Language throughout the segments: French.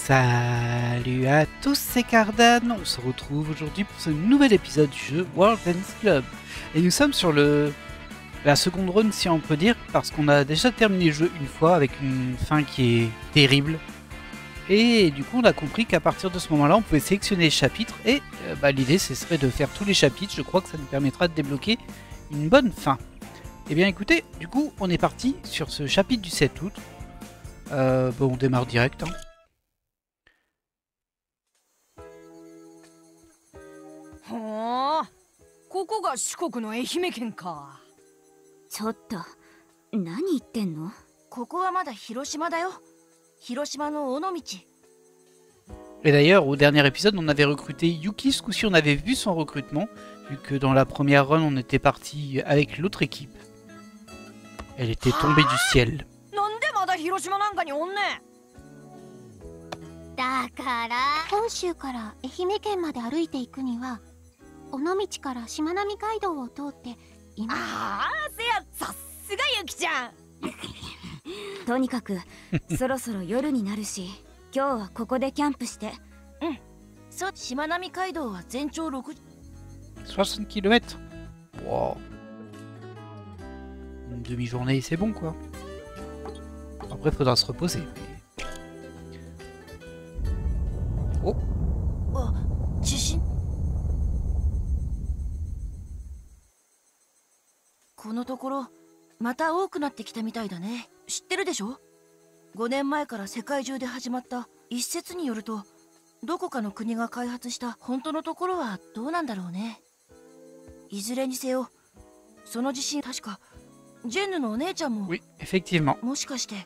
Salut à tous, c'est Cardan. On se retrouve aujourd'hui pour ce nouvel épisode du jeu World Dance Club. Et nous sommes sur la seconde run, si on peut dire, parce qu'on a déjà terminé le jeu une fois avec une fin qui est terrible. Et du coup, on a compris qu'à partir de ce moment-là, on pouvait sélectionner les chapitres. Et l'idée, ce serait de faire tous les chapitres. Je crois que ça nous permettra de débloquer une bonne fin. Et bien écoutez, du coup, on est parti sur ce chapitre du 7 août. On démarre direct. Hein. ほう、ここが四国の愛媛県か。ちょっと、何言ってんの？ここはまだ広島だよ。広島の尾道。 Et d'ailleurs, au dernier épisode, on avait recruté Yuki. Ce coup-ci, on avait vu son recrutement, vu que dans la première run, on était parti avec l'autre équipe. Elle était tombée du ciel. なんでまだ広島なんかにおんねん。だから本州から愛媛県まで歩いていくには尾道からしまなみ海道を通って今ああ、せや、さすがゆきちゃん。とにかくそろそろ夜になるし今日はここでキャンプして。うん。そう、しまなみ海道は全長60 km. Wow. Une demi-journée, c'est bon quoi. Après, faudra se reposer. Oh. あ、地震。このところまた多くなってきたみたいだね。知ってるでしょ？5年前から世界中で始まった一説によると、どこかの国が開発した本当のところはどうなんだろうね。いずれにせよ、その地震確かジェンヌのお姉ちゃんも、Oui, effectivement. もしかして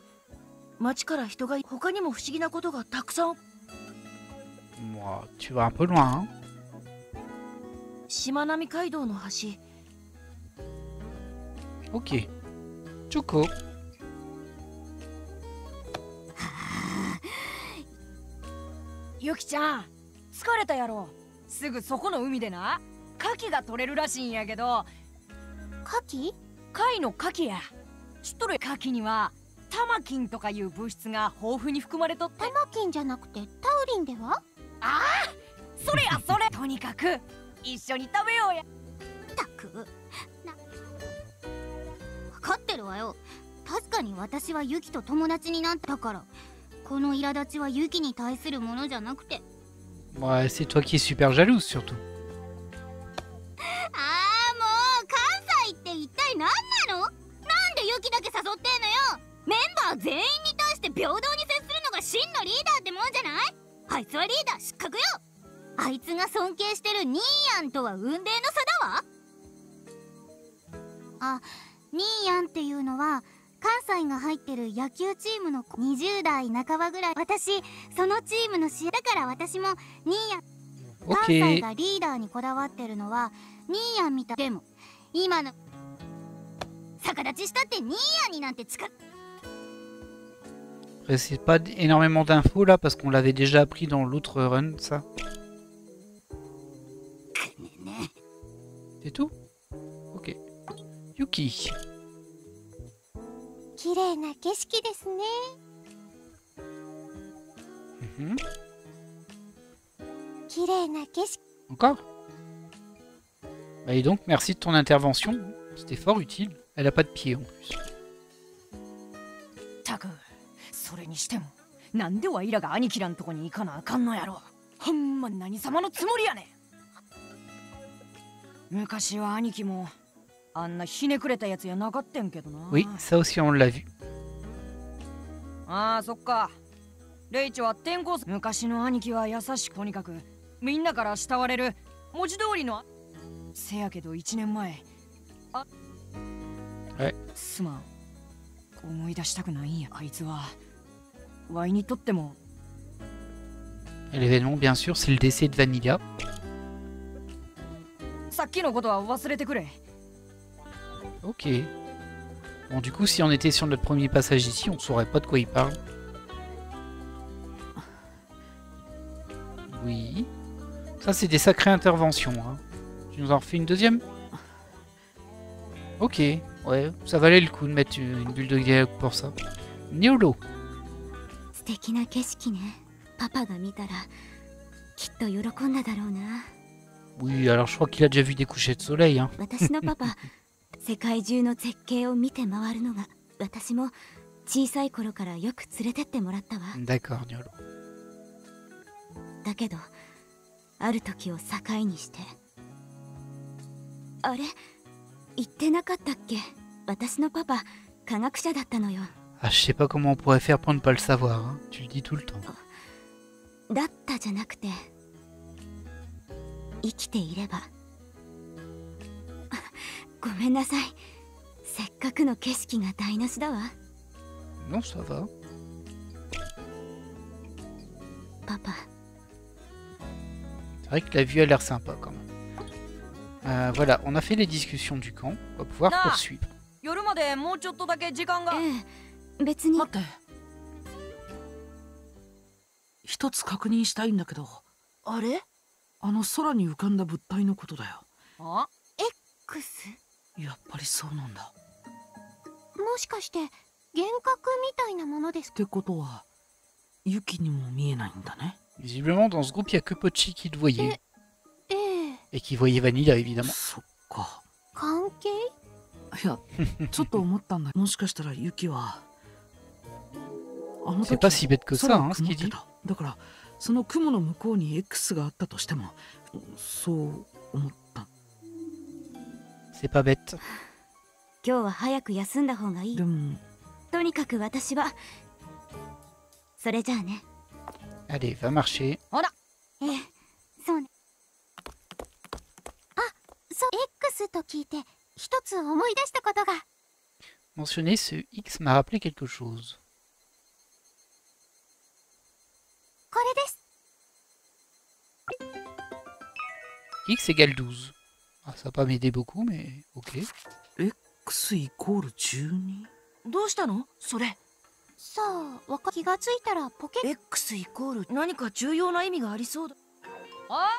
町から人が他にも不思議なことがたくさん。Moi, tu vas un peu loin. Hein? しまなみ海道の橋。 Ok. Choco. ゆきちゃん、疲れたやろ。すぐそこの海でな、牡蠣が取れるらしいんやけど。牡蠣？貝の牡蠣や。知っとる？牡蠣にはタマキンとかいう物質が豊富に含まれとって。タマキンじゃなくてタウリンでは？ああ、それやそれ。とにかく一緒に食べようや。たく分かってるわよ。確かに私はユキと友達になったから、この苛立ちはユキに対するものじゃなくて。 Ouais, c'est toi qui es super jalouse surtout. ああ、もう関西って一体何なの？なんでユキだけ誘ってんのよ。メンバー全員に対して平等に接するのが真のリーダーってもんじゃない？あいつはリーダー失格よ。あいつが尊敬してるニーヤンとは雲泥の差だわ。あ、ニーヤンっていうのは関西が入ってる野球チームの20代半ばぐらい。私そのチームの試合だから、私もニーヤン。関西 Ok. がリーダーにこだわってるのはニーヤンみたい。でも今の逆立ちしたってニーヤンになんて使っ。 Après, c'est pas énormément d'infos là parce qu'on l'avait déjà appris dans l'autre run, ça. C'est tout? Ok. Yuki. 綺麗な景色ですね。 Mhm. 綺麗な景色。 Encore? Bah, et donc, merci de ton intervention. C'était fort utile. Elle a pas de pied en plus. たく、それにしてもなんでわいらが兄貴らんとこに行かなあかんのやろ。ほんま何様のつもりやねん。昔は兄貴もあんなひねくれたやつやなかったんけどな。 Oui, ça aussi on l'a vu. ああ、そっか。レイチは転校生。昔の兄貴は優しく、とにかくみんなから慕われる文字通りの。せやけど1年前、あ、すまん。思い出したくないんや。あいつはワイにとっても。 Et l'événement, bien sûr, c'est le décès de Vanilla. さっきのことは忘れてくれ。 Ok. Bon, du coup, si on était sur notre premier passage ici, on saurait pas de quoi il parle. Oui. Ça, c'est des sacrées interventions. Hein. Tu nous en refais une deuxième? Ok. Ouais, ça valait le coup de mettre une bulle de dialogue pour ça. Niolo. 素敵な景色ね。パパが見たらきっと喜んだだろうな。 Oui, alors je crois qu'il a déjà vu des couchers de soleil. Hein. 私のパパ世界中の絶景を見て回るのが私も小さい頃からよく連れてってもらったわ。 D'accord, Niolo. だけどある時を境にして、あれ言ってなかったっけ、私のパパ科学者だったのよ。 Ah, je sais pas comment on pourrait faire pour ne pas le savoir. Hein. Tu le dis tout le temps. だったじゃなくて、生きていれば。ごめんなさい、せっかくの景色が台無しだわ。 Non, ça va. パパ、 C'est vrai que la vue a l'air sympa quand même. Voilà, on a fait les discussions du camp. On va pouvoir Non. poursuivre. 夜までもうちょっとだけ時間が。ええ、別に。待って、一つ確認したいんだけど、あれ？あの空に浮かんだ物体のことだよ。あ？ X？ やっぱりそうなんだ。もしかして幻覚みたいなものですか？ってことはユキにも見えないんだね。 Visiblement, dans ce groupe, il n'y a que Pochi qui le voyait. ええ、 Et qui voyait Vanilla, évidemment. そっか。関係？いや、ちょっと思ったんだ。もしかしたらユキはあの C'est 時 pas si bête que ça, 空 hein, を ce 曇っ qu'il て dit. た。だからその雲の向こうに X があったとしても、そう思った。 C'est pas bête. 今日は早く休んだ方がいい。でもとにかく私は。それじゃあね。 Allez, va marcher. ええ、そうね。あ、そう、X と聞いて一つ思い出したことが。 Mentionner ce X m'a rappelé quelque chose. これです。 X égale 12. Ah, ça va pas m'aider beaucoup, mais ok. X イコール 12？ どうしたの？それ。さあ、気がついたらポケット。 X イコール何か重要な意味がありそうだ。あ？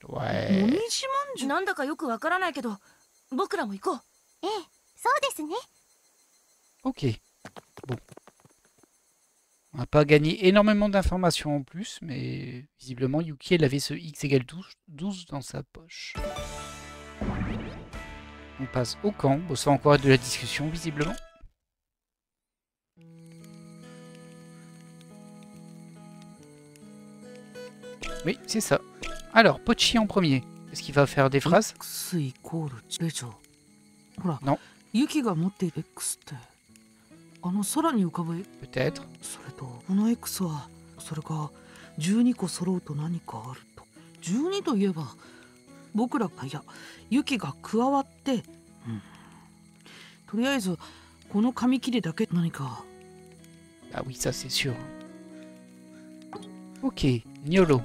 も Ouais. みじまんじゅう。なんだかよくわからないけど、僕らも行こう。ええ、そうですね。 Ok. Bon. On n'a pas gagné énormément d'informations en plus, mais visiblement Yuki, elle avait ce X égale 12 dans sa poche. On passe au camp. Bon, ça va encore être de la discussion, visiblement. Oui, c'est ça. Alors, Pochi en premier. Est-ce qu'il va faire des phrases? X イコール0乗。ほら、のユキが持っている X ってあの空に浮かぶ Peut-être. それとこの X はそれが12個揃うと何かあると。12といえば僕らがいやユキが加わって、とりあえずこの紙切れだけ何か。 Ah oui, ça c'est sûr. Ok, Niolo.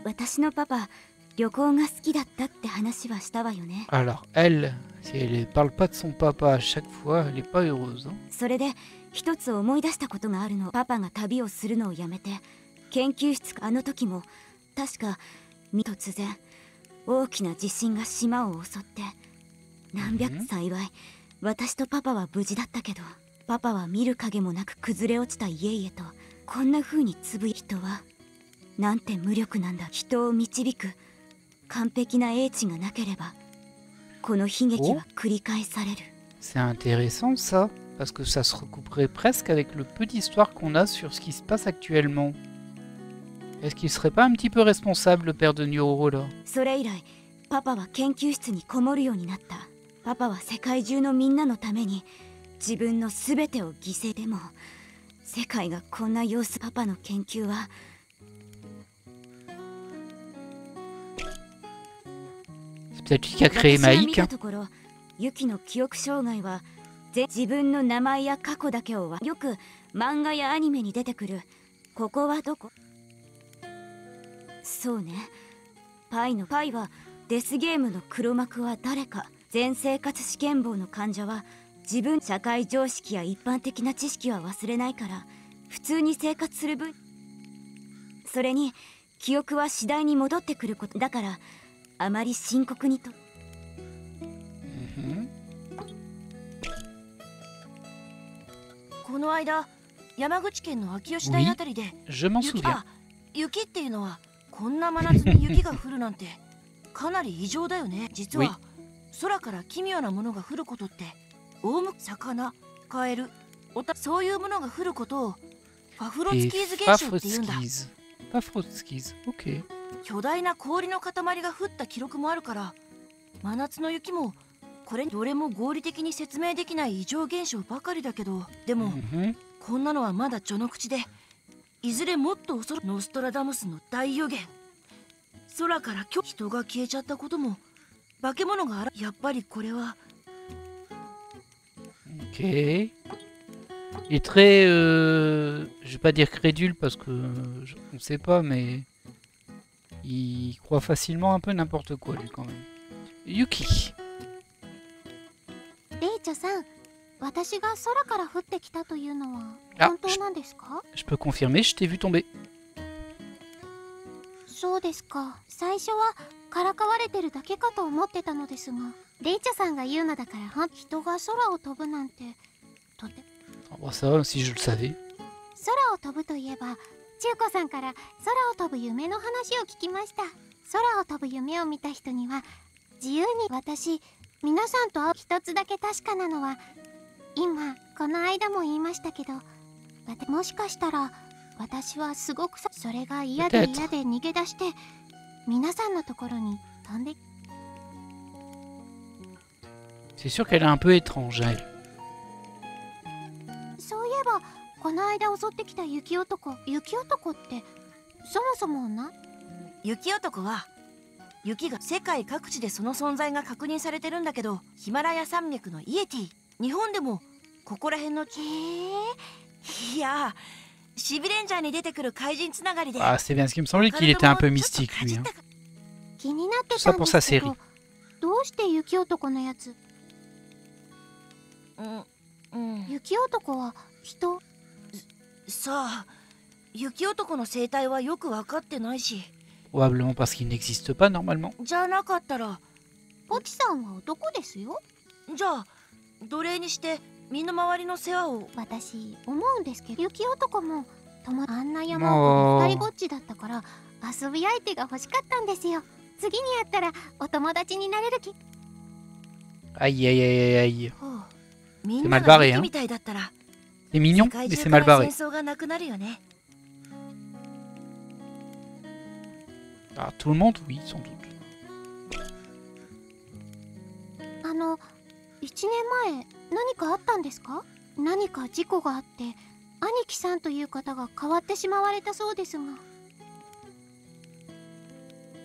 私のパパ、旅行が好きだったって話はしたわよね。 Alors, elle, si elle parle pas de son papa à chaque fois, elle est pas heureuse. Hein. それで一つ思い出したことがあるの。パパが旅をするのをやめて研究室、あの時も確か突然大きな地震が島を襲って、何百幸い私とパパは無事だったけど、パパは見る影もなく崩れ落ちた家々と、こんな風につぶい。人はなんて無力なんだ。人を導く完璧な英知がなければこの悲劇は繰り返される。 C'est intéressant ça, parce que ça se recouperait presque avec le peu d'histoire qu'on a sur ce qui se passe actuellement. Est-ce qu'il serait pas un petit peu responsable, le père de Nyoro, là? それ以来パパは研究室にこもるようになった。パパは世界中のみんなのために自分の全てを犠牲。でも世界がこんな様子。パパの研究はC'est peut-être lui qui a créé 私が見 Maïk. た Hein. ところ、ユキの記憶障害は自分の名前や過去だけをよく漫画やアニメに出てくる。ここはどこ？そうね。パイはデスゲームの黒幕は誰か。全生活試験棒の患者は自分社会常識や一般的な知識は忘れないから普通に生活する分。それに記憶は次第に戻ってくることだから、あまり深刻にと。 Mhm. この間山口県の秋吉台あたりで Je m'en souviens. 雪っていうのはこんな真夏に雪が降るなんてかなり異常だよね。実は空から奇妙なものが降ることってオウム、魚、カエル、そういうものが降ることをファフロツキーズ現象って言うんだ。 Fafrotskis. Ok. 巨大な氷の塊が降った記録もあるから、真夏の雪もこれどれも合理的に説明できない異常現象ばかりだけど、でも、こんなのはまだ序の口で、いずれもっと恐ろノストラダムスの大予言。空から人が消えちゃったことも化け物がやっぱりこれは Ok. Il est très... je vais pas dire crédule parce que... on sait pas, mais... il croit facilement un peu n'importe quoi, lui, quand même. Yuki. レイチョさん、私が空から降ってきたというのはあ本当なんですか？ Je peux confirmer, je t'ai vu tomber. そうですか。最初はからかわれてるだけかと思ってたのですが、レイチョさんが言うのだから人が空を飛ぶなんてとて。 Ah, bah, ça, si je le savais. 空を飛ぶといえば、中子さんから空を飛ぶ夢の話を聞きました。空を飛ぶ夢を見た人には自由に。私、皆さんと会う。一つだけ確かなのは、今この間も言いましたけど、もしかしたら私はすごくそれが嫌で嫌で逃げ出して皆さんのところに飛んで。 C'est sûr qu'elle est un peu étrange, elle. そういえばこの間襲ってきた雪男ってそもそもな。雪男は雪が世界各地でその存在が確認されてるんだけど、ヒマラヤ山脈のイエティ、日本でもここら辺の。いや、シビレンジャーに出てくる怪人つながりで。 Ah, c'est bien ce qui me semblait qu'il était un peu mystique, lui. Hein. 気になって Tout た ça ん pour で sa すけ série. ど、どうして雪男のやつ。雪男は人？さあ、雪男の生態はよく分かってないし。 Probablement parce qu'il n'existe pas, normalement. じゃなかったら、ポチさんは男ですよ。じゃあ奴隷にして身の回りの世話を。私思うんですけど、雪男もあんな山奥で二人ぼっちだったから遊び相手が欲しかったんですよ。次に会ったらお友達になれる気。 Aïe, aïe, aïe, aïe, aïe. みん C'est な mal が barré, 雪 hein. みたいだったら C'est mignon, 世界 mais 中 c'est か mal ら barré. 戦争がなくなるよね。Ah, tout le monde, oui, sans doute. 1年前何かあったんですか？何か事故があって兄貴さんという方が変わってしまわれたそうですが。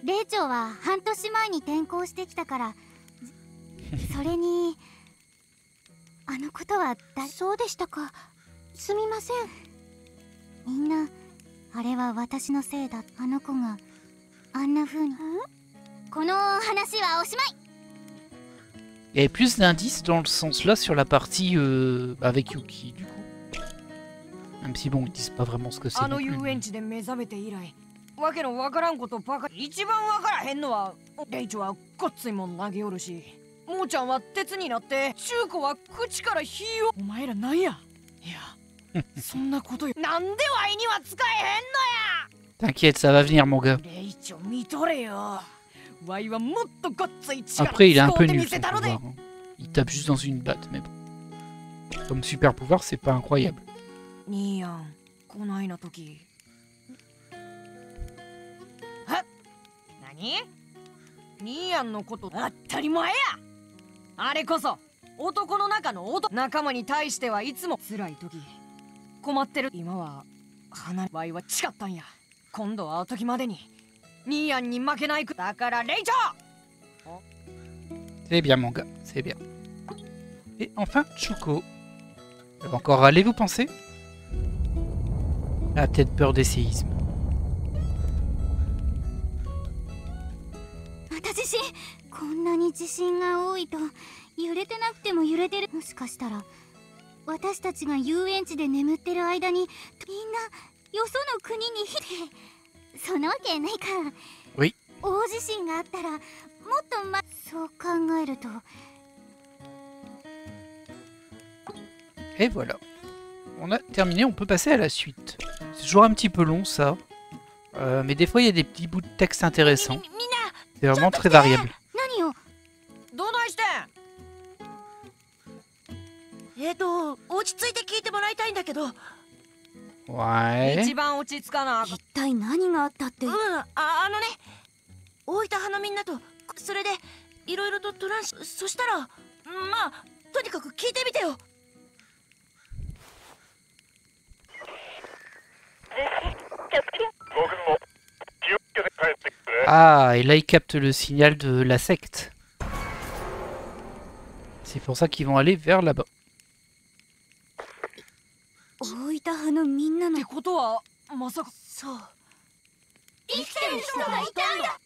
霊長は半年前に転校してきたから、それにあのことはそうでしたか。すみません。みんなあれは私のせいだ。あの子があんな風に。この話はおしまい。 Il y avait plus d'indices dans le sens-là sur la partie avec Yuki, du coup. Même si bon, ils disent pas vraiment ce que c'est. あの遊園地で目覚めて以来、わけのわからんことばかり。一番わからへんのは、レイチョはごっついもん投げおるし、モーちゃんは鉄になって、中子は口から火を。お前らなんや。いや、そんなことよ。なんでワイには使えへんのや。 T'inquiète, ça va venir, mon gars. レイチョ見とれよ。ワイはもっとごっつい力 Après, il est un 使 peu うてみ nul せ son たので。 pouvoir. Hein. Il tape juste dans une batte, mais bon. Comme super pouvoir, c'est pas incroyable. 兄やん、こないな時。はっ、何？兄やんのこと当たり前や。あれこそ男の中の仲間に対してはいつも辛い時、困ってる。今は花ワイは誓ったんや。今度会う時までに兄やんに負けないく。だからレイチョ。 C'est bien, mon gars, c'est bien. Et enfin, Choco. Elle va encore râler, vous pensez? Elle a peut-être peur des séismes. 私自身こんなに地震が多いと揺れてなくても揺れてる。もしかしたら私たちが遊園地で眠ってる間にみんなよその国に来て。そんなわけないか。Oui. 大地震があったらもっとそう考えると。Et voilà. on a terminé, on peut passer à la suite. C'est toujours un petit peu long ça. Mais des fois il y a des petits bouts de texte intéressants. みんな C'est vraiment très variable. 何よどないしてん落ち着いて聞いてもらいたいんだけど、Ouais. 一番落ち着かな一体何があったってあのね、大分派のみんなとそれでいろいろとトランス、そしたらまあとにかく聞いてみてよ。Ah, et là ils captent le signal de la secte. C'est pour ça qu'ils vont aller vers là-bas. 大分派のみんなのってことはまさかそう。生きてる人がいたんだ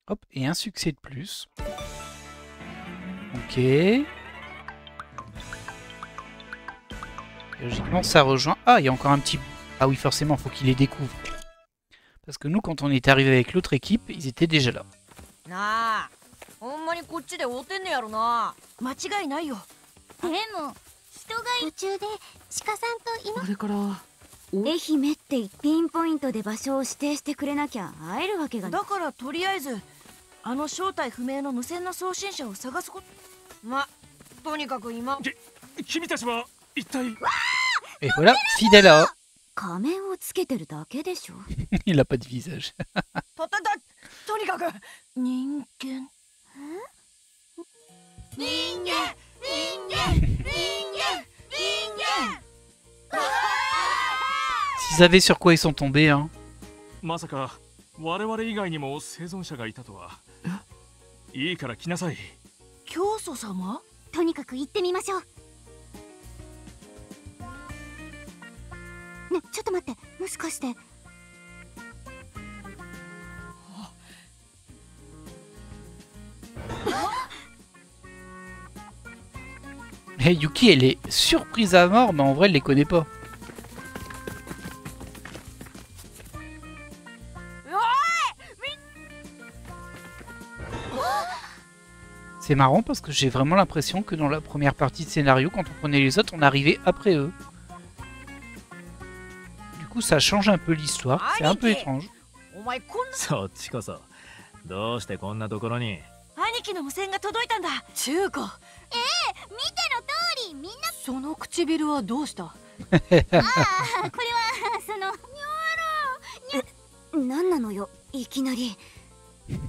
Hop, et un succès de plus. Ok. Et logiquement, ça rejoint... Ah, il y a encore un petit... Ah oui, forcément, faut qu'il les découvre. Parce que nous, quand on est arrivé avec l'autre équipe, ils étaient déjà là. なあほんまにこっちで追ってんねやろな。間違いないよ。でも人が途中で鹿さんとこれから愛媛ってピンポイントで場所を指定してくれなきゃ会えるわけがない。だからとりあえずあの正体不明の無線の送信者を探すこと。まとにかく今君たちは一体 Et voilà, Fidela. 仮面をつけてるだけでしょ。Il a pas de visage. とにかく人間。人間人間人間人間 S'ils savaient sur quoi ils sont tombés, hein. まさか我々以外にも生存者がいたとは。いいから来なさい。教祖様？とにかく行ってみましょうね、ちょっと待って、もしかして Et Yuki, elle est surprise à mort, mais en vrai, elle les connaît pas. C'est marrant parce que j'ai vraiment l'impression que dans la première partie de scénario, quand on prenait les autres, on arrivait après eux. Du coup, ça change un peu l'histoire. C'est un peu étrange. お前こんなそっちこそどうしてこんなところに。兄貴の無線が届いたんだ。中華見ての通りみんなその唇はどうしたああ、これはその何なのよ、いきなり。やっぱり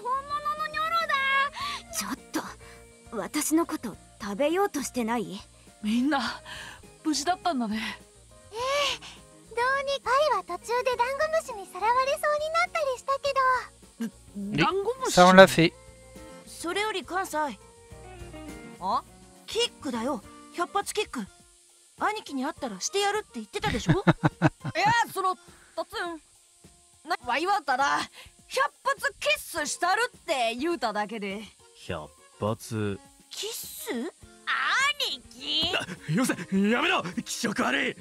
本物のニョロだちょっと、私のこと食べようとしてない？みんな無事だったんだね。どうにか愛は途中でダンゴムシにさらわれそうになったりしたけど ダンゴムシ。 Ça, on l'a fait. それより関西。あキックだよ。100発キック。兄貴に会ったらしてやるって言ってたでしょ。いやそのとつんなわいはただ100発キッスしたるって言うただけで100発。キッス？兄貴よせやめろ気色悪い。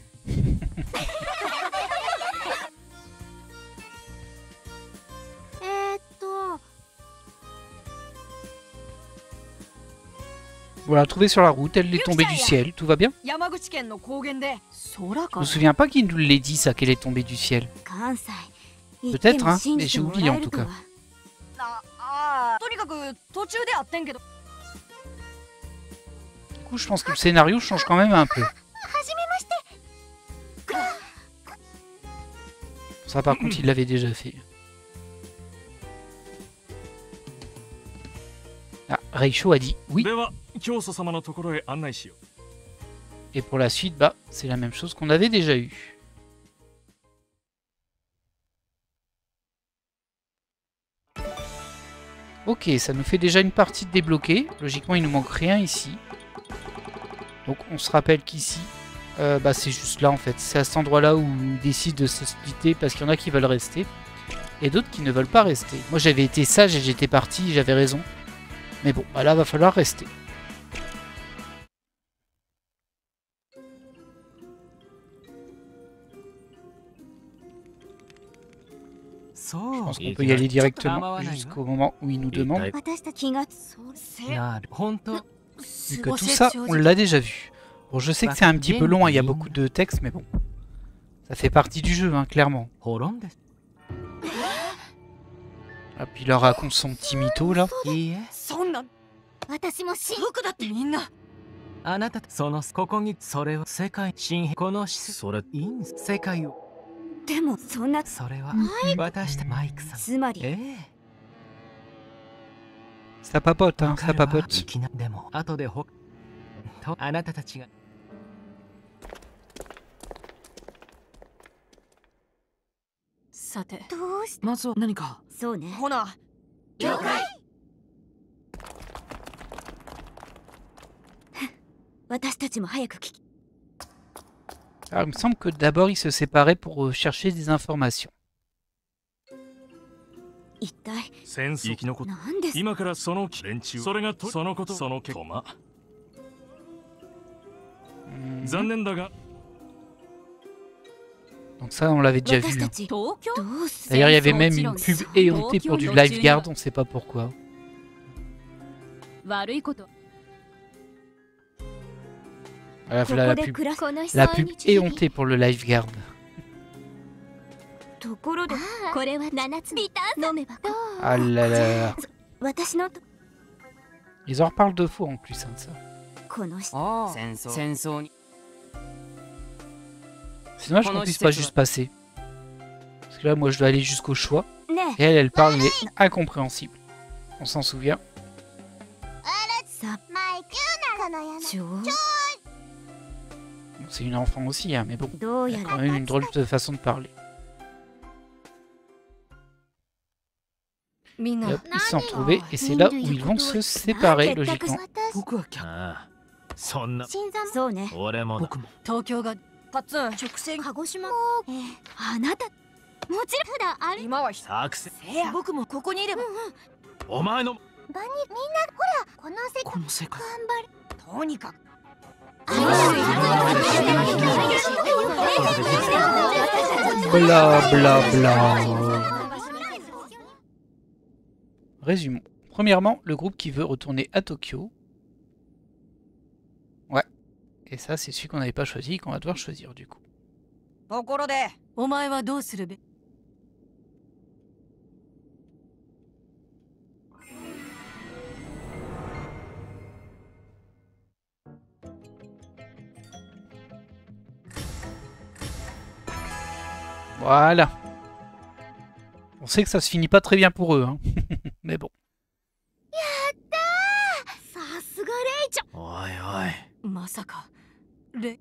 Voilà, trouvée sur la route, elle est tombée du ciel, tout va bien. 山口県の高原で空 Je か me souviens pas qui nous l'ait dit ça, qu'elle est tombée du ciel. 関西。言って Peut-être, も hein, 信 mais じて j'ai も oublié ら en える tout と cas. は。とにかく途中で会ってんけど Du coup, je pense que le scénario change quand même un peu. はじめまして Ça, par contre, il l'avait déjà fait. Ah, Reicho a dit oui. では教祖様のところへ案内しよう。 Et pour la suite, bah, c'est la même chose qu'on avait déjà eu. Ok, ça nous fait déjà une partie de débloquée. Logiquement, il nous manque rien ici. Donc, on se rappelle qu'ici, bah, c'est juste là en fait. C'est à cet endroit-là où on décide de se splitter parce qu'il y en a qui veulent rester et d'autres qui ne veulent pas rester. Moi, j'avais été sage et j'étais parti, j'avais raison. Mais bon, bah là, va falloir rester. Je pense qu'on peut y aller directement jusqu'au moment où il nous demande. 私たち気がなるほんと Vu que tout ça, on l'a déjà vu. Bon, je sais que c'est un petit peu long, hein, il y a beaucoup de texte, mais bon. Ça fait partie du jeu, hein, clairement. 滅んで Ah, puis il leur raconte son petit mytho, là. いいえそんな私もし僕だってみんなあなたそのここにそれは世界新このそれいいんです世界をでもそんなそれは私たマイクさんつまりええ Ça papote, hein, ça 彼は papote. いきなでも後でとあなたたちがさてどうしまずは何かそうね。ほな了解私たちも早く聞き Alors, il me semble que d'abord, ils se séparaient pour chercher des informations. 一体戦争生き残っ何です今からその連中それがとそのことその結果 Hmm. 残念だが Donc ça, on l'avait déjà 私 vu. た hein. ち東京 どうす D'ailleurs, il y avait même une pub éhontée pour du Lifeguard, on ne sait pas pourquoi. 悪いこと Voilà, こ voilà こ la で pub, 暮らすこの la pub éhontée pour le Lifeguard. ところでこれは7つビター飲めば Ah là là. 私のと Ils en reparlent deux fois en plus, hein, de ça. この人ああ戦争に C'est dommage qu'on puisse pas juste passer. Parce que là, moi, je dois aller jusqu'au choix. ね Et elle, elle parle, mais incompréhensible. On s'en souvient. さマイクこの山ちょ Bon, c'est une enfant aussi, hein, mais bon. どう Il y や a ら quand même une drôle de façon de parler. みん Et な hop, ils se sont retrouvés et c'est là où ils vont se séparer, logiquement. 僕は客ああそんな新参そうね俺もだ僕も東京がかつ直線鹿児島あなたもちろん普段ある今は作戦せや僕もここにいればお前の場にみんなほらこの世界この世界頑張るとにかく Bla bla bla. Résumons. Premièrement, le groupe qui veut retourner à Tokyo. Ouais. Et ça, c'est celui qu'on n'avait pas choisi et qu'on va devoir choisir du coup. ところでお前はどうするべ Voilà. On sait que ça se finit pas très bien pour eux, hein. Mais bon. さすがレイちゃんおいおいまさかレ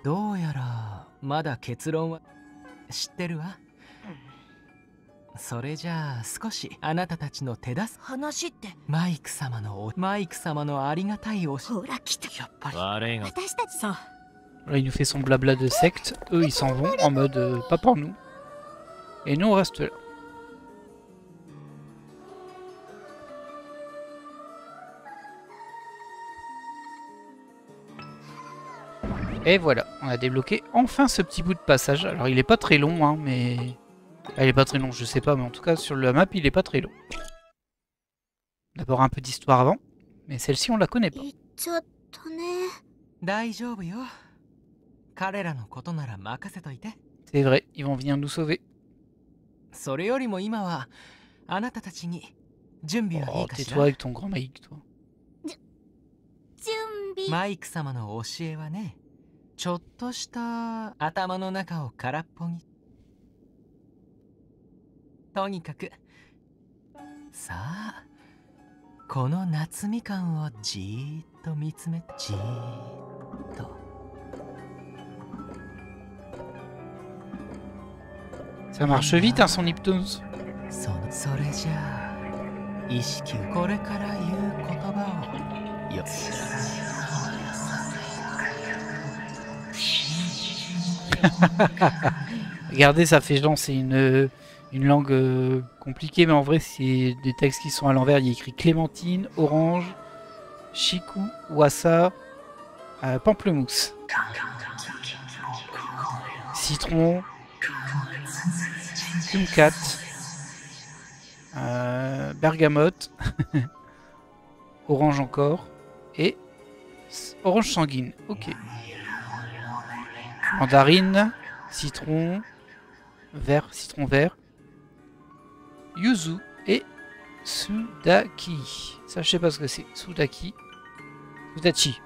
どうやらまだ結論は知ってるわそれじゃあ少しあなたたちの手助け話ってマイク様のありがたいおしほら来たやっぱり悪いが私たちさ Là, il nous fait son blabla de secte. Eux, ils s'en vont en mode pas pour nous. Et nous, on reste là. Et voilà, on a débloqué enfin ce petit bout de passage. Alors, il est pas très long, hein, mais... Ah, il est pas très long, je sais pas, mais en tout cas, sur la map, il est pas très long. D'abord, un peu d'histoire avant. Mais celle-ci, on la connaît pas. ちょっとね大丈夫よ彼らのことなら任せといて C'est vrai, ils vont venir nous sauver. それよりも今はあなたたちに準備はいい Oh, かし tais-toi ら avec ton grand Maïk, toi. 準備マイク様の教えはねちょっとした頭の中を空っぽにとにかくさあこの夏みかんをじーっと見つめてじーっと Ça marche vite, hein, son hypnose. それじゃあ意識をこれから言う言葉をよ Regardez, ça fait genre, c'est une langue compliquée, mais en vrai, c'est des textes qui sont à l'envers. Il y a écrit Clémentine, Orange, Chiku, Wassa, Pamplemousse. Citron. Kumquat. Bergamote. Orange encore. Et orange sanguine. Ok. Mandarine. Citron. Vert. Citron vert. Yuzu. Et Sudaki. Ça, je sais pas ce que c'est. Sudaki. Sudachi.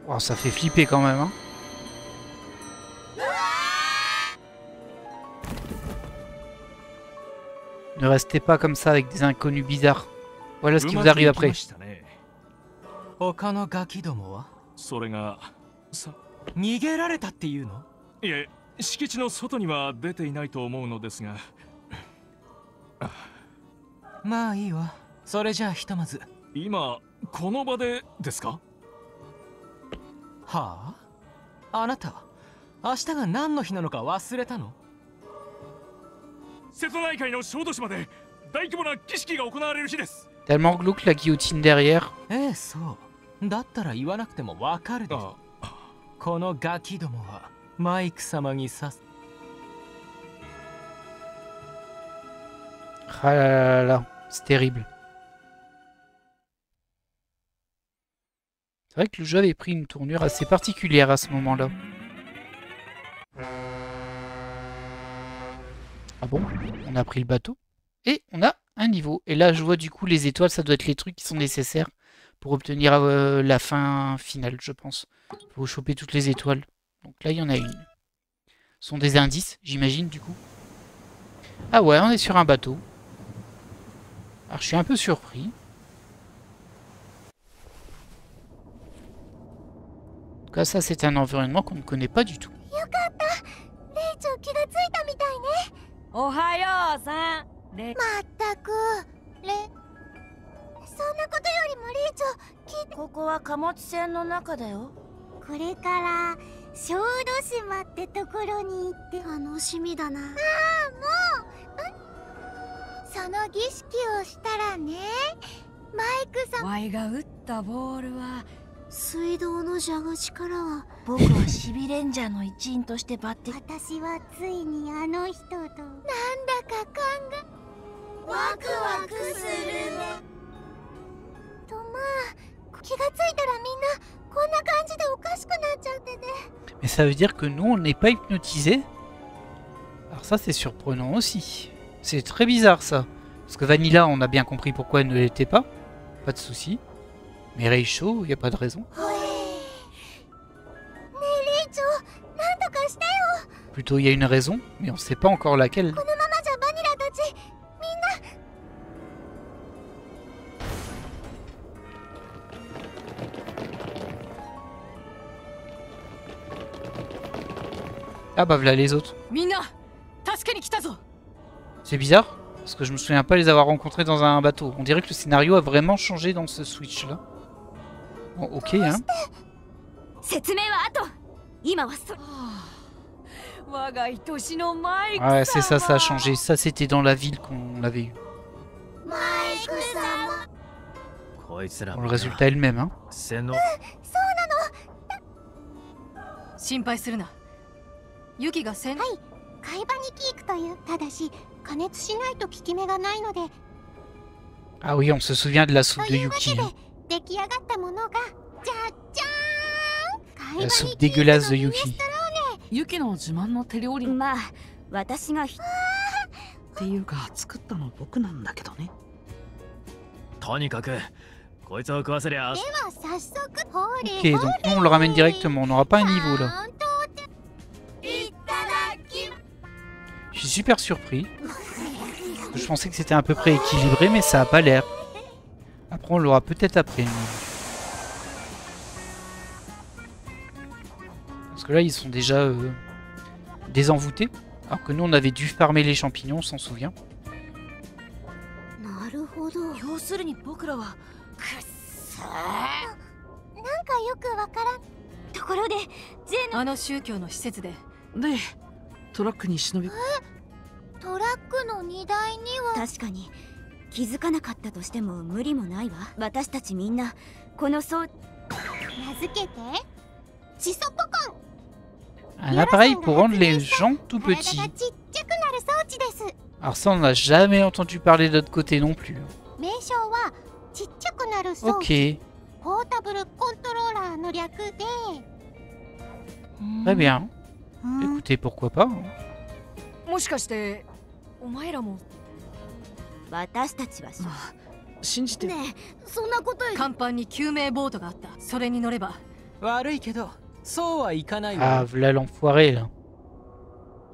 Oh, ça fait flipper quand même, hein. Ne restez pas comme ça avec des inconnus bizarres. Voilà ce qui vous arrive après. 他のガキどもはそれが逃げられたっていうの？いえ、敷地の外には出ていないと思うのですが。まあいいわ。それじゃあひとまず。今この場でですか？はあ？あなた明日が何の日なのか忘れたの？瀬戸内海の小豆島で大規模な儀式が行われる日です。 Tellement glauque la guillotine derrière. ええ、そう。だったら言わなくてもわかるでしょ。このガキどもはマイク様に刺す。Ah là là là, c'est terrible. C'est vrai que le jeu avait pris une tournure assez particulière à ce moment-là. Ah bon? On a pris le bateau. Et on a un niveau. Et là, je vois du coup les étoiles, ça doit être les trucs qui sont nécessaires pour obtenir la fin finale, je pense. Il faut choper toutes les étoiles. Donc là, il y en a une. Ce sont des indices, j'imagine, du coup. Ah ouais, on est sur un bateau. Alors, je suis un peu surpris. En tout cas, ça, c'est un environnement qu'on ne connaît pas du tout. おはようさん。レまったくそんなことよりもリーチョここは貨物船の中だよ。これから小豆島ってところに行って楽しみだな。ああ、もうその儀式をしたらね、マイクさんワイが打ったボールは水道の蛇口からは僕はシビレンジャーの一員として抜擢。私はついにあの人となんだかワクワクするね。とまあ気がついたらみんなこんな感じでおかしくなっちゃってね。Mais ça veut dire que nous, on n'est pas hypnotisés. Alors ça, c'est surprenant aussi. C'est très bizarre, ça. Parce que Vanilla, on a bien compris pourquoi elle ne l'était pas. Pas de souci. Mais Reicho, il n'y a pas de raison. Plutôt, il y a une raison, mais on ne sait pas encore laquelle. Ah bah voilà les autres. C'est bizarre, parce que je me souviens pas les avoir rencontrés dans un bateau. On dirait que le scénario a vraiment changé dans ce Switch là. Bon, ok hein. Ouais c'est ça, ça a changé. Ça c'était dans la ville qu'on l'avait eu. Bon, le résultat est le même hein. 心配するな。ユキが海場にキークというただし加熱しないと効き目がないので。 Ah oui, on se souvient de la soupe de Yuki. Hein. 出来上がったものがじゃじゃーん。 La soupe dégueulasse de Yuki. ユキの自慢の手料理っまあ私がていうか作ったの僕なんだけどね。とにかくこいつを食わせりゃ。では早速ホーリー。 Ok, donc nous on le ramène directement. On n'aura pas un niveau là. Je suis super surpris. Je pensais que c'était à peu près équilibré, mais ça a pas l'air. Après, on l'aura peut-être après. Parce que là, ils sont déjà désenvoûtés. Alors que nous, on avait dû farmer les champignons, on s'en souvient. なるほど。要するに僕らはなんかよくわからん。ところであの宗教の施設ででトラックに忍びトラックの荷台には確かに気づかなかったとしても無理もないわ。私たちみんなこの装名付けてチソポコン。 Un appareil pour rendre les gens tout 体 petits. がちっちゃくなる装置です。 Alors ça, on n'a jamais entendu parler de l'autre côté non plus. 名称はちっちゃくなる装置。 Ok, ポータブルコントローラーの略で。 très bien. うん Écoutez, pourquoi pas, hein. もしかしてお前らも私たちはまあ信じて。ねえ、そんなことより甲板に救命ボートがあった。それに乗れば。悪いけどそうはいかないわ。 Ah, voilà l'enfoiré, là.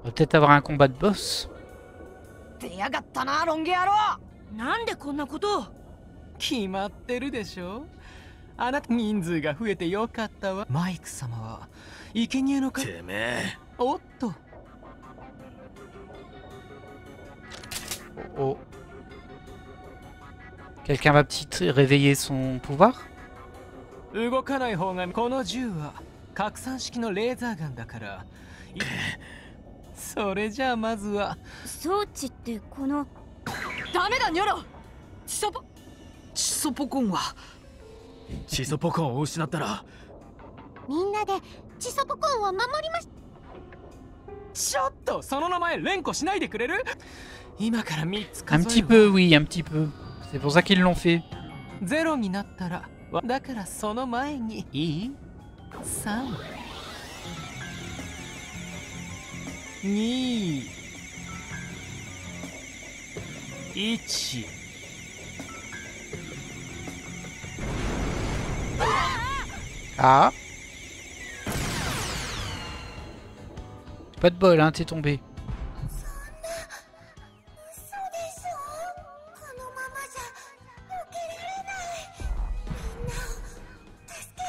On va peut-être avoir un combat de boss. 出やがったなロン毛野郎。なんでこんなことを。決まってるでしょ。あなた人数が増えてよかったわ。マイク様は生贄のか。てめえ。おっと。 Oh, oh. Quelqu'un va peut-être réveiller son pouvoir? 動かない方が。この銃は拡散式のレーザーガンだから。それじゃあまずは。装置ってこのダメだニョロ。チソポチソポコンはチソポコンを失ったらみんなでチソポコンを守りましちょっとその名前連呼しないでくれる。今から3つ Un 数え petit る peu, oui, un petit peu. C'est pour ça qu'ils l'ont fait. ゼロになったらだからその前にいい ?3 2 1 Ah. Pas de bol, hein, t'es tombé. このままじゃ受けられない。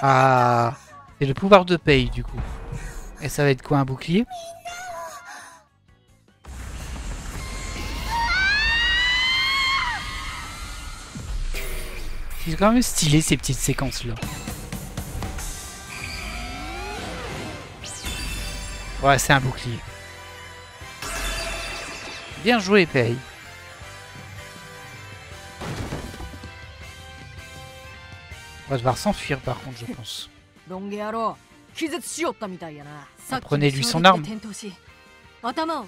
Ah. C'est le pouvoir de paye, du coup. Et ça va être quoi, un bouclier? C'est quand même stylé, ces petites séquences-là. Ouais, c'est un bouclier. Bien joué, Paye. On va devoir s'enfuir, par contre, je pense. ロン毛野郎気絶しよったみたいやな。さっき Prenez-lui son 衝 arme. 撃で転倒し頭を。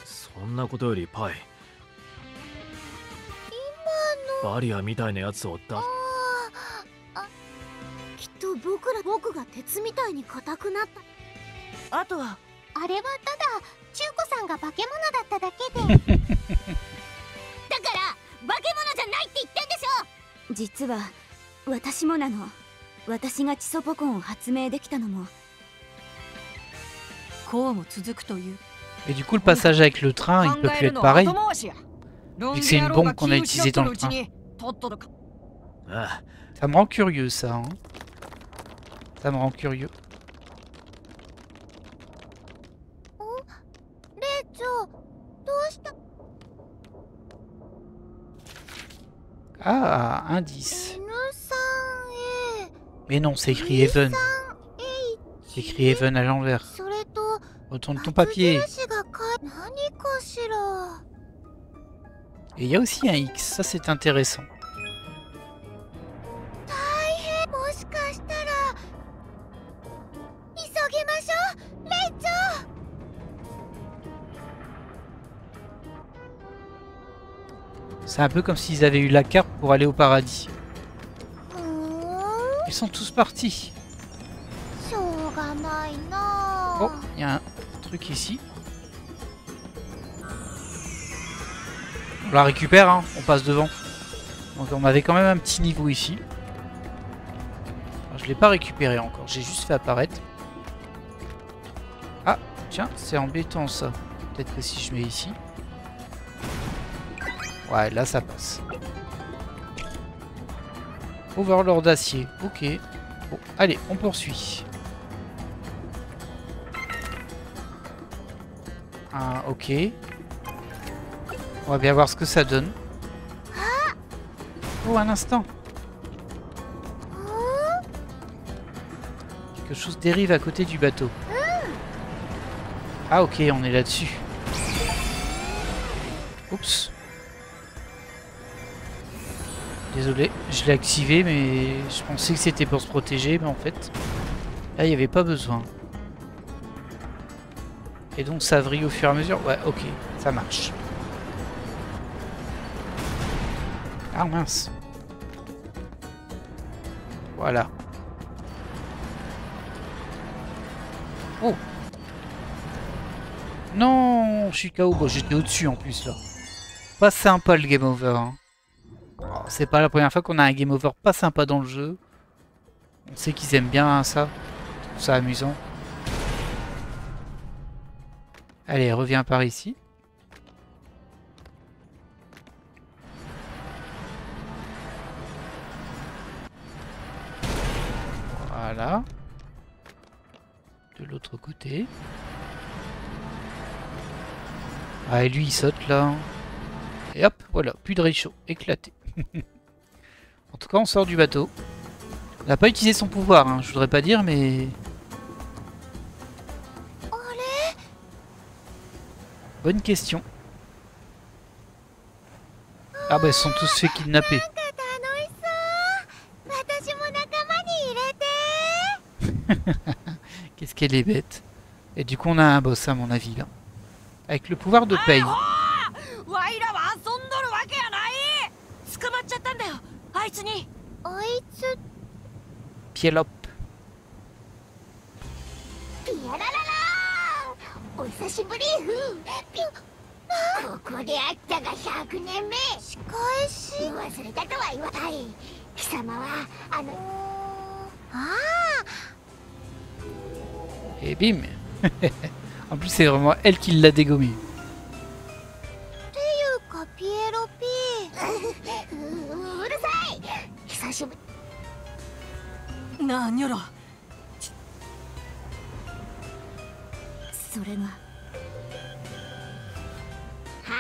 そんなことよりパイ。バリアみたいなやつを追った。きっと僕が鉄みたいに硬くなった。あとはあれはただ中子さんが化け物だっただけで。だから化け物じゃないって言ってんでしょ。実は私もなの。私がチソポコンを発明できたのも。こうも続くという。 Et du coup, le passage avec le train, il peut plus être pareil. Vu que c'est une bombe qu'on a utilisée dans le train. ああ、 Ça me rend curieux, ça. Hein. Ça me rend curieux. レイチョ、どうした？ Ah, indice. N3A Mais non, c'est écrit Even. 3H C'est écrit Even à l'envers. それと Retourne ton papier. 矢印が何かしら。 Et il y a aussi un X, ça c'est intéressant. 大変。もしかしたら急ぎましょう、レイチョ。 C'est un peu comme s'ils avaient eu la carte pour aller au paradis. Ils sont tous partis. しょうがないな。 Oh, il y a un truc ici. On la récupère, hein, on passe devant. Donc on avait quand même un petit niveau ici. Alors, je l'ai pas récupéré encore, j'ai juste fait apparaître. Ah, tiens, c'est embêtant ça. Peut-être que si je mets ici. Ouais, là ça passe. Overlord d'acier, ok. Bon, allez, on poursuit. Ah, ok. On va bien voir ce que ça donne. Oh, un instant. Quelque chose dérive à côté du bateau. Ah, ok, on est là-dessus. Oups. Désolé, je l'ai activé, mais je pensais que c'était pour se protéger, mais en fait, là, il n'y avait pas besoin. Et donc, ça vrille au fur et à mesure. Ouais, ok, ça marche. Ah mince. Voilà. Oh. Non, je suis KO. Bon, j'étais au-dessus en plus, là. Pas sympa, le game over, hein. C'est pas la première fois qu'on a un game over pas sympa dans le jeu. On sait qu'ils aiment bien ça. Je trouve ça amusant. Allez, reviens par ici. Voilà. De l'autre côté. Ah, et lui il saute là. Et hop, voilà, plus de réchaud, éclaté. En tout cas, on sort du bateau. On n'a pas utilisé son pouvoir, hein, je voudrais pas dire, mais... Bonne question. Ah bah, ils se sont tous fait kidnapper. Qu'est-ce qu'elle est bête. Et du coup, on a un boss, à mon avis, là. Avec le pouvoir de paye. Pielop. お久しぶりここで会ったが100年目仕返し忘れたとは言わない貴様はEt bim. En plus, c'est vraiment elle qui l'a dégommé. っていうかピエロピうるさい久しぶりなんやろそれがはい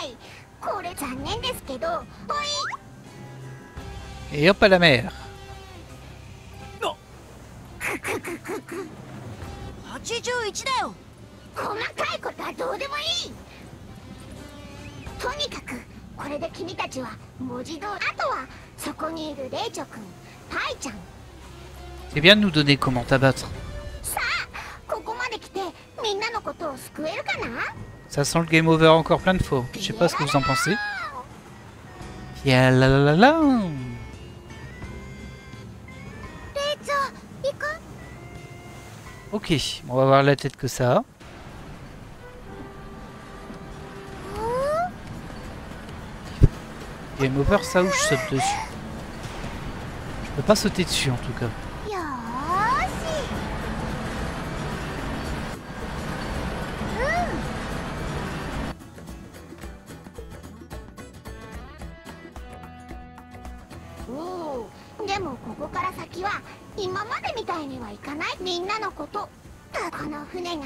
はいこれ残念ですけどポイ Et hop à la mer. 81だよ細かいことはどうでもいいとにかくこれで君たちは文字通りあとはそこにいるレイチョ君パイちゃん C'est bien de nous donner comment t'abattre. さあここまで来てみんなのことを救えるかな Ça sent le game over encore plein de fois. Je sais pas ce que vous en pensez. Yalalala. レイチョ行こ Ok, on va voir la tête que ça a. Game over, ça ou je saute dessus? Je peux pas sauter dessus en tout cas. うよーしでもここから先は今までみたいにはいかないみんなのことこの船が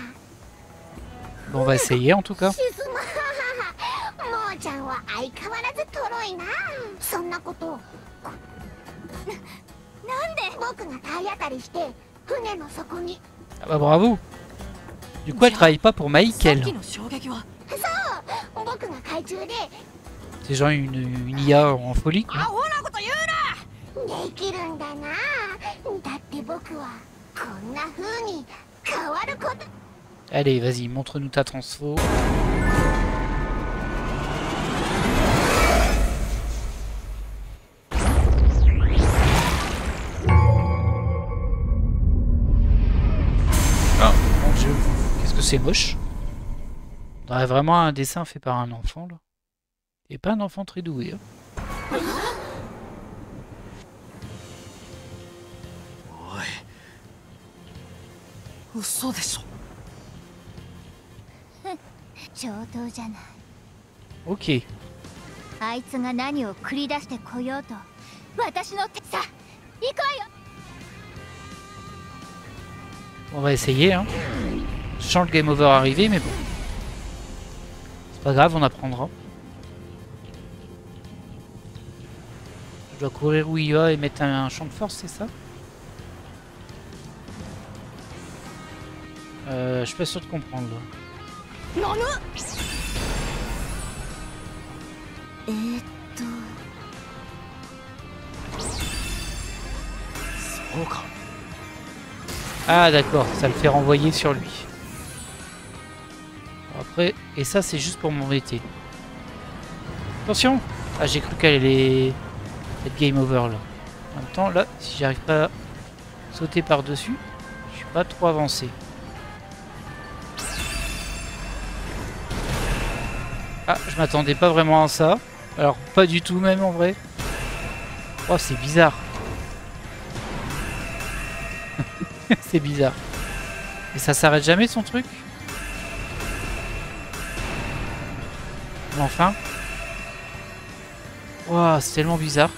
Bon, on va essayer en tout cas. 沈むもーちゃんは相変わらずとろいなそんなことなんで僕が体当たりして船の底に Ah bah bravo. Du coup, elle travaille pas pour さっ Michael. きの衝撃はそう僕が海中で C'est genre une IA en folie quoi. アホなこと言うなできるんだなだって僕はこんな風に変わること Allez, vas-y, montre-nous ta transfo. Oh mon dieu, qu'est-ce que c'est moche. On dirait vraiment un dessin fait par un enfant là. Et pas un enfant très doué. Hein. 嘘でしょ上等じゃない Ok. あいつが何を繰り出してこようと私の手さ行くわよ On va essayer. Hein. Je sens le game over arriver, mais bon. C'est pas grave, on apprendra. Je dois courir où il va et mettre un champ de force, c'est ça? Je suis pas sûr de comprendre. Là. えーっと Ah d'accord, ça le fait renvoyer sur lui. Après, et ça c'est juste pour m'embêter. Attention! Ah j'ai cru qu'elle allait être game over là. En même temps là, si j'arrive pas à sauter par-dessus, je suis pas trop avancé. Ah, je m'attendais pas vraiment à ça. Alors pas du tout même en vrai. Oh c'est bizarre. C'est bizarre. Et ça s'arrête jamais son truc? Enfin. Waouh, c'est tellement bizarre.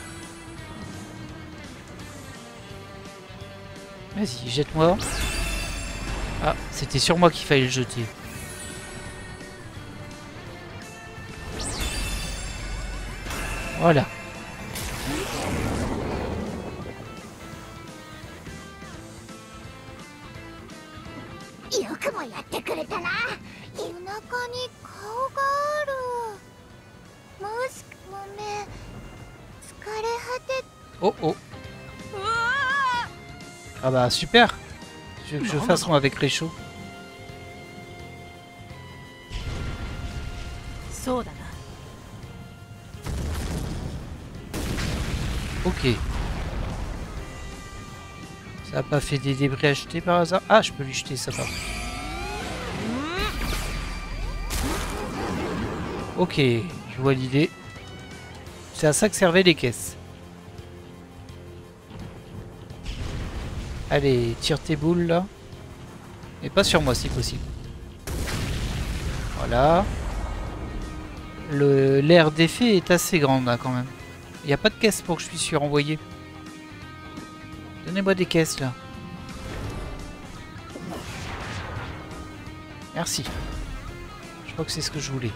Vas-y, jette-moi. Ah, c'était sur moi qu'il fallait le jeter. Voilà. よくもやってくれたな。背中に顔がある。もしごめん。疲れ果て。 Oh oh. Ah bah super. Je veux que je fasse moi avec Réchaud. Ok. Ça a pas fait des débris à jeter par hasard? Ah, je peux lui jeter ça par. Ok, je vois l'idée. C'est à ça que servaient les caisses. Allez, tire tes boules là. Mais pas sur moi si possible. Voilà. L'aire d'effet est assez grande là quand même. Il n'y a pas de caisse pour que je puisse lui renvoyer. Donnez-moi des caisses là. Merci. Je crois que c'est ce que je voulais.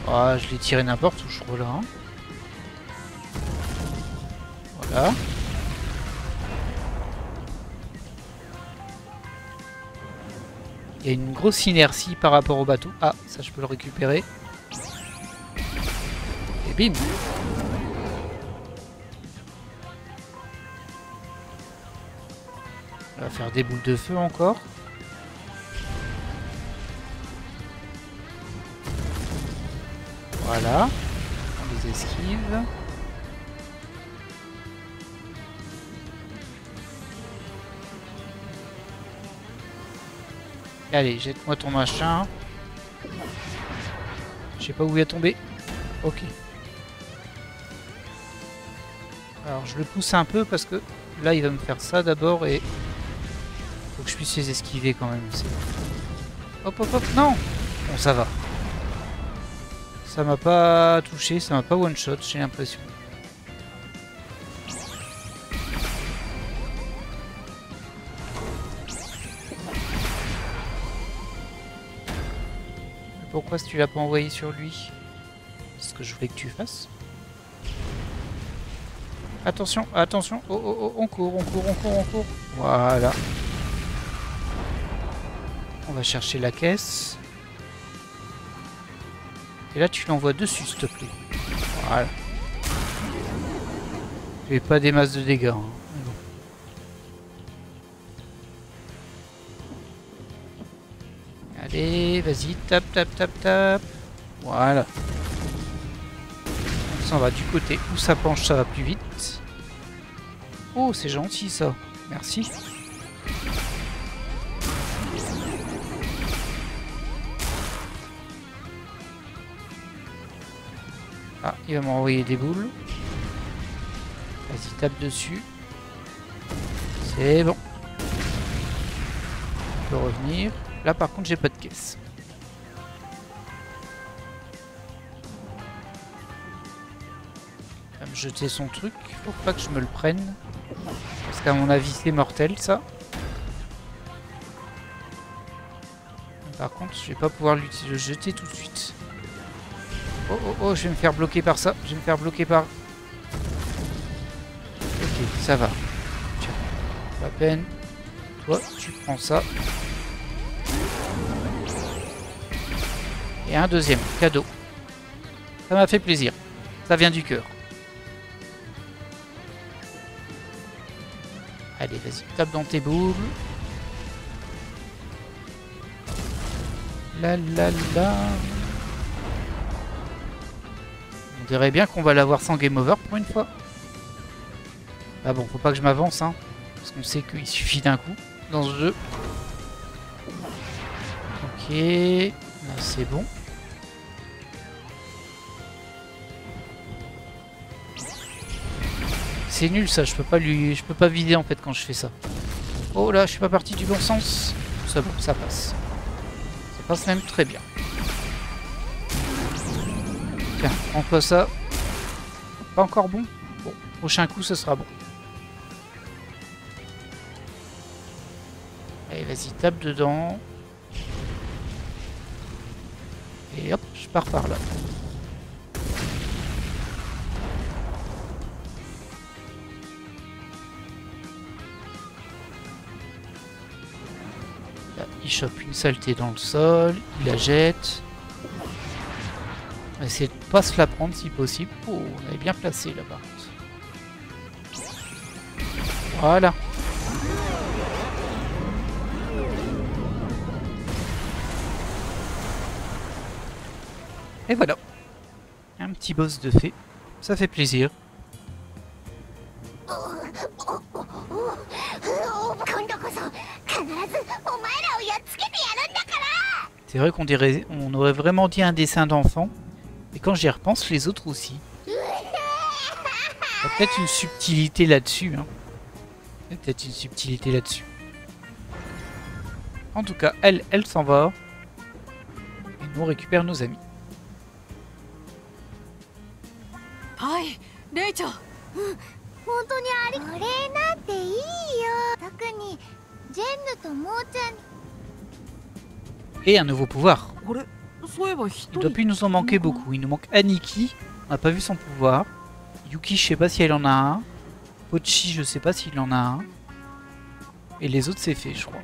Ah, je l'ai tiré n'importe où je crois là. Hein. Voilà. Il y a une grosse inertie par rapport au bateau. Ah, ça je peux le récupérer. Et bim! On va faire des boules de feu encore. Voilà. On les esquive. Allez, jette-moi ton machin. Je sais pas où il a tombé. Ok. Alors je le pousse un peu parce que là il va me faire ça d'abord et faut que je puisse les esquiver quand même aussi. Hop hop hop, non. Bon ça va. Ça m'a pas touché, ça m'a pas one shot, j'ai l'impression. Pourquoi si tu l'as pas envoyé sur lui? C'est ce que je voulais que tu fasses. Attention, attention, oh, oh, oh, on court, on court, on court, on court. Voilà. On va chercher la caisse. Et là tu l'envoies dessus s'il te plaît. Voilà. Tu fais pas des masses de dégâts. Hein. Bon. Allez, vas-y, tape, tape, tape, tape. Voilà. On s'en va du côté où ça penche, ça va plus vite. Oh, c'est gentil ça. Merci. Ah, il va m'envoyer des boules. Vas-y, tape dessus. C'est bon. Je peux revenir. Là par contre j'ai pas de caisse. Il va me jeter son truc. Faut pas que je me le prenne. Parce qu'à mon avis c'est mortel ça. Par contre je vais pas pouvoir le jeter tout de suite. Oh oh oh, je vais me faire bloquer par ça. Je vais me faire bloquer par... Ok, ça va. Tiens, pas la peine. Toi, tu prends ça. Et un deuxième, cadeau. Ça m'a fait plaisir. Ça vient du cœur. Allez, vas-y, tape dans tes boules. La la la. On dirait bien qu'on va l'avoir sans game over pour une fois. Ah bon, faut pas que je m'avance, hein. Parce qu'on sait qu'il suffit d'un coup dans ce jeu. Ok, là c'est bon. C'est nul ça, je peux pas vider en fait quand je fais ça. Oh là, je suis pas parti du bon sens. Ça bon, ça passe. Ça passe même très bien. Tiens, prends-toi ça. Pas encore bon? Bon, prochain coup ce sera bon. Allez, vas-y, tape dedans. Et hop, je pars par là. Là, il chope une saleté dans le sol, il la jette. On va essayer de pas se la prendre si possible. Oh, on est bien placé là-bas. Voilà. Et voilà. Un petit boss de fée. Ça fait plaisir. C'est vrai on aurait vraiment dit un dessin d'enfant. Et quand j'y repense, les autres aussi. Il y a peut-être une subtilité là-dessus. Hein. Il y a peut-être une subtilité là-dessus. En tout cas, elle s'en va. Et nous, on récupère nos amis. Hi, Rachel. 本当にお礼なんていいよ。特にジェンヌとモーちゃん。 Et un nouveau pouvoir. あれそういえば一 Il doit 人 plus nous en manquer beaucoup. Il nous manque Aniki. On n'a pas vu son pouvoir. Yuki, je sais pas si elle en a un. Pochi, je sais pas s'il en a un. Et les autres, c'est fait, je crois.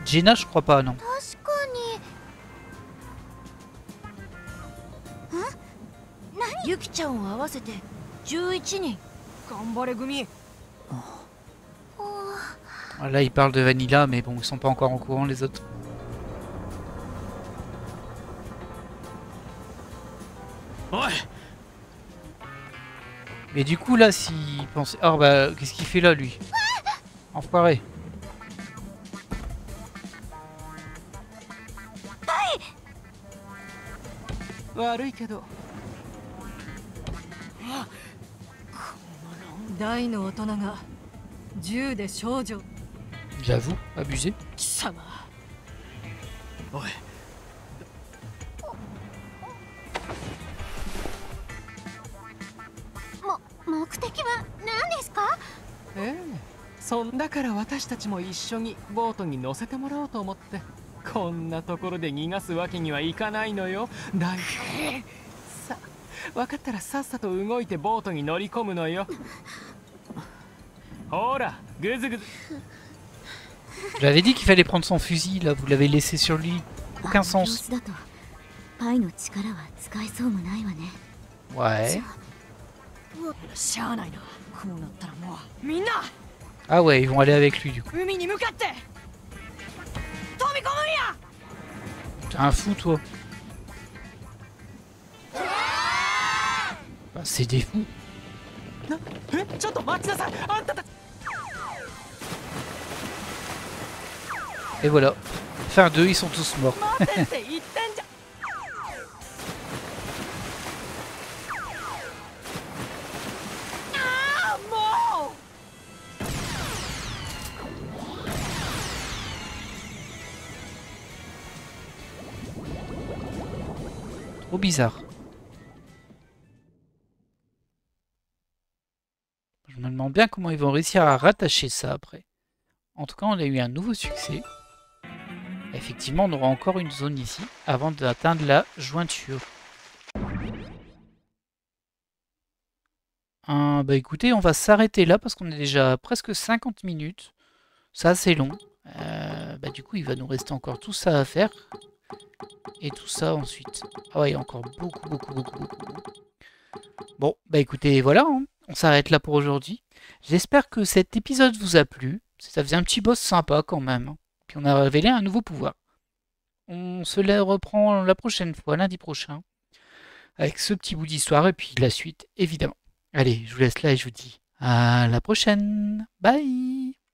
Jenna, je crois pas, non. 確かに。ゆきちゃんを合わせて11人。頑張れ組。 Là, il parle de Vanilla, mais bon, ils sont pas encore au courant, les autres. Ouais. Mais du coup, là, s'il pense... Ah, bah, qu'est-ce qu'il fait là, lui? Enfoiré. Ah, 大の大人が銃で少女。 J'avoue, abusé. 貴様。おい。目的は何ですか？ええ、そんだから私たちも一緒にボートに乗せてもらおうと思って。こんなところで逃がすわけにはいかないのよ。さ、分かったらさっさと動いてボートに乗り込むのよ。ほら、ぐずぐず。 J'avais dit qu'il fallait prendre son fusil, là. Vous l'avez laissé sur lui. Aucun sens. だとパイの力は使えそうもないわね。 Ouais. しゃあないな。こうなったらもうみんな Ah ouais, ils vont aller avec lui, du coup. 海に向かって飛び込むんや。 T'es un fou, toi. Bah, c'est des fous. え、ちょっと待ちなさい。あんたたち。 Et voilà. Fin 2, ils sont tous morts. 待てって言ってんじゃん。ああ、もう。 Trop bizarre. Je me demande bien comment ils vont réussir à rattacher ça après. En tout cas, on a eu un nouveau succès. Effectivement, on aura encore une zone ici avant d'atteindre la jointure. Bah écoutez, on va s'arrêter là parce qu'on est déjà presque 50 minutes. C'est assez long. Bah du coup, il va nous rester encore tout ça à faire. Et tout ça ensuite. Ah ouais, il y a encore beaucoup. Bon, bah écoutez, voilà. Hein. On s'arrête là pour aujourd'hui. J'espère que cet épisode vous a plu. Ça faisait un petit boss sympa quand même. Puis on a révélé un nouveau pouvoir. On se les reprend la prochaine fois, lundi prochain, avec ce petit bout d'histoire et puis la suite, évidemment. Allez, je vous laisse là et je vous dis à la prochaine. Bye!